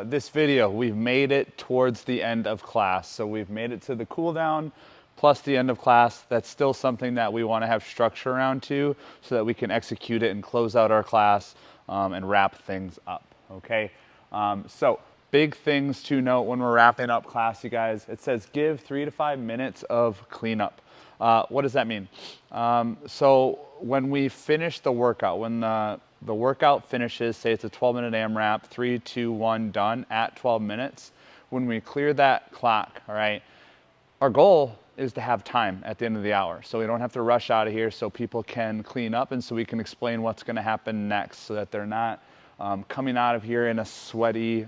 This video, we've made it towards the end of class. So we've made it to the cool down plus the end of class. That's still something that we want to have structure around too, so that we can execute it and close out our class and wrap things up, okay? So big things to note when we're wrapping up class, you guys. It says give 3 to 5 minutes of cleanup. What does that mean? So when we finish the workout, when the workout finishes, say it's a 12-minute AMRAP, 3, 2, 1, done at 12 minutes. When we clear that clock, all right, our goal is to have time at the end of the hour. So we don't have to rush out of here, so people can clean up and so we can explain what's gonna happen next, so that they're not coming out of here in a sweaty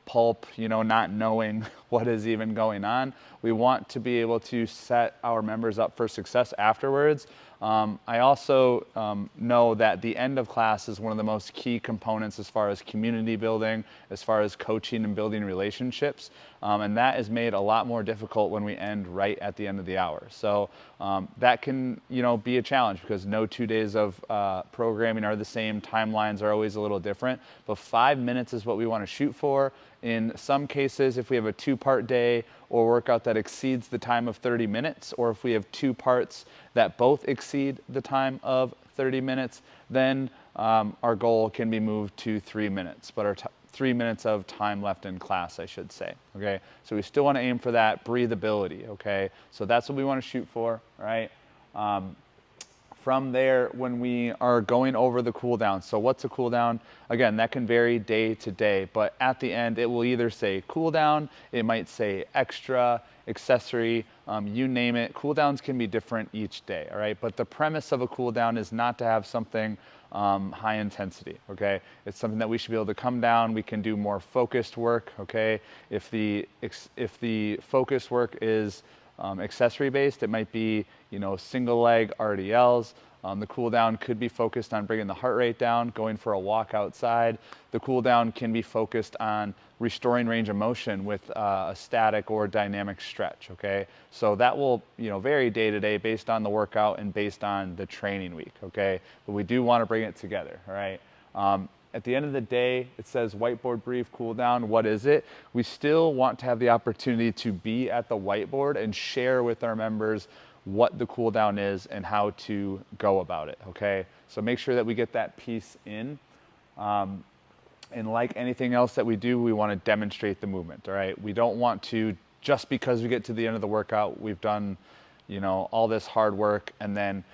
pulp, you know, not knowing what is even going on. We want to be able to set our members up for success afterwards. I also know that the end of class is one of the most key components as far as community building, as far as coaching and building relationships. And that is made a lot more difficult when we end right at the end of the hour. So that can, you know, be a challenge because no 2 days of programming are the same. Timelines are always a little different, but 5 minutes is what we want to shoot for. In some cases, if we have a 2-part day or workout that exceeds the time of 30 minutes, or if we have 2 parts that both exceed the time of 30 minutes, then our goal can be moved to 3 minutes, but our 3 minutes of time left in class, I should say, okay? So we still want to aim for that breathability, okay? So that's what we want to shoot for, right? From there, when we are going over the cool down, so what's a cool down? Again, that can vary day to day, but at the end, it will either say cool down, it might say extra, accessory, you name it. Cool downs can be different each day, all right? But the premise of a cool down is not to have something high intensity, okay? It's something that we should be able to come down. We can do more focused work, okay? If the focused work is accessory based, it might be, you know, single leg RDLs. The cool down could be focused on bringing the heart rate down, going for a walk outside. The cool down can be focused on restoring range of motion with a static or dynamic stretch, okay? So that will, you know, vary day to day based on the workout and based on the training week, okay? But we do want to bring it together, all right? At the end of the day, it says whiteboard brief, cool down. What is it? We still want to have the opportunity to be at the whiteboard and share with our members what the cool down is and how to go about it, okay? So make sure that we get that piece in. And like anything else that we do, we want to demonstrate the movement, all right? We don't want to, just because we get to the end of the workout, we've done, you know, all this hard work, and then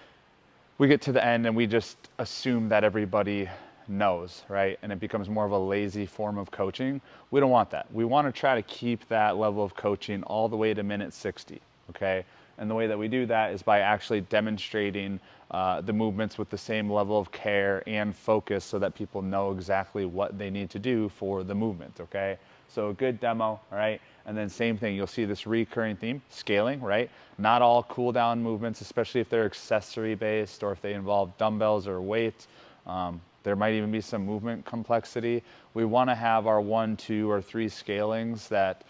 we get to the end and we just assume that everybody knows, right? And it becomes more of a lazy form of coaching. We don't want that. We want to try to keep that level of coaching all the way to minute 60, okay? And the way that we do that is by actually demonstrating the movements with the same level of care and focus so that people know exactly what they need to do for the movement, okay? So a good demo, all right? And then same thing, you'll see this recurring theme, scaling, right? Not all cool down movements, especially if they're accessory based or if they involve dumbbells or weights. There might even be some movement complexity. We want to have our 1, 2, or 3 scalings that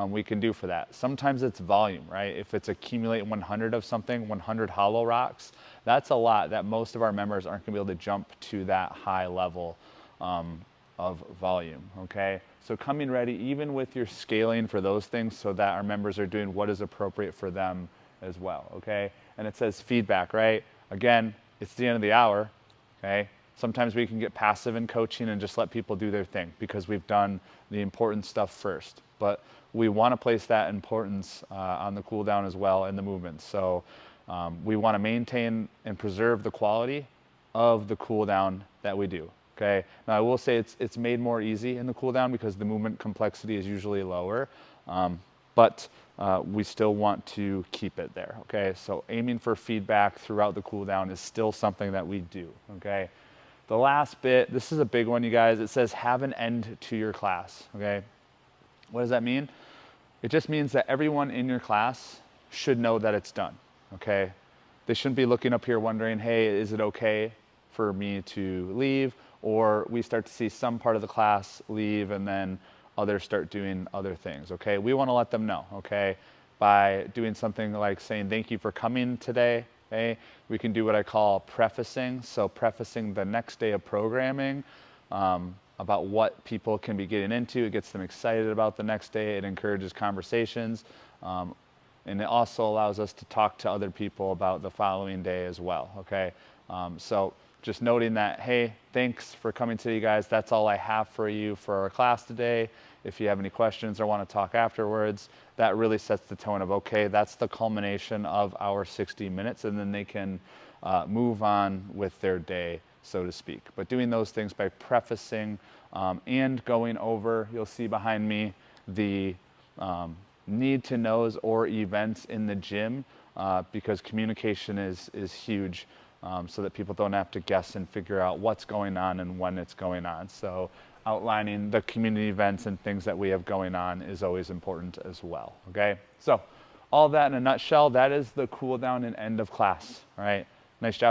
we can do for that. Sometimes it's volume, right? If it's accumulate 100 of something, 100 hollow rocks, that's a lot that most of our members aren't going to be able to jump to that high level of volume, okay? So coming ready, even with your scaling for those things, so that our members are doing what is appropriate for them as well, okay? And it says feedback, right? Again, it's the end of the hour, okay? Sometimes we can get passive in coaching and just let people do their thing because we've done the important stuff first. But we want to place that importance on the cool down as well in the movements. So we want to maintain and preserve the quality of the cool down that we do, okay? Now I will say it's made more easy in the cool down because the movement complexity is usually lower, but we still want to keep it there, okay? So aiming for feedback throughout the cool down is still something that we do, okay? The last bit, this is a big one, you guys. It says have an end to your class, okay? What does that mean? It just means that everyone in your class should know that it's done, okay? They shouldn't be looking up here wondering, hey, is it okay for me to leave? Or we start to see some part of the class leave and then others start doing other things, okay? We want to let them know, okay? By doing something like saying, thank you for coming today, okay? We can do what I call prefacing. So prefacing the next day of programming about what people can be getting into. It gets them excited about the next day. It encourages conversations. And it also allows us to talk to other people about the following day as well, okay? So just noting that, hey, thanks for coming today, you guys. That's all I have for you for our class today. If you have any questions or want to talk afterwards, that really sets the tone of, okay, that's the culmination of our 60 minutes, and then they can move on with their day, so to speak. But doing those things by prefacing and going over, you'll see behind me the need to knows or events in the gym, because communication is huge, so that people don't have to guess and figure out what's going on and when it's going on. So outlining the community events and things that we have going on is always important as well, okay? So all that in a nutshell, that is the cool down and end of class, all right? Nice job.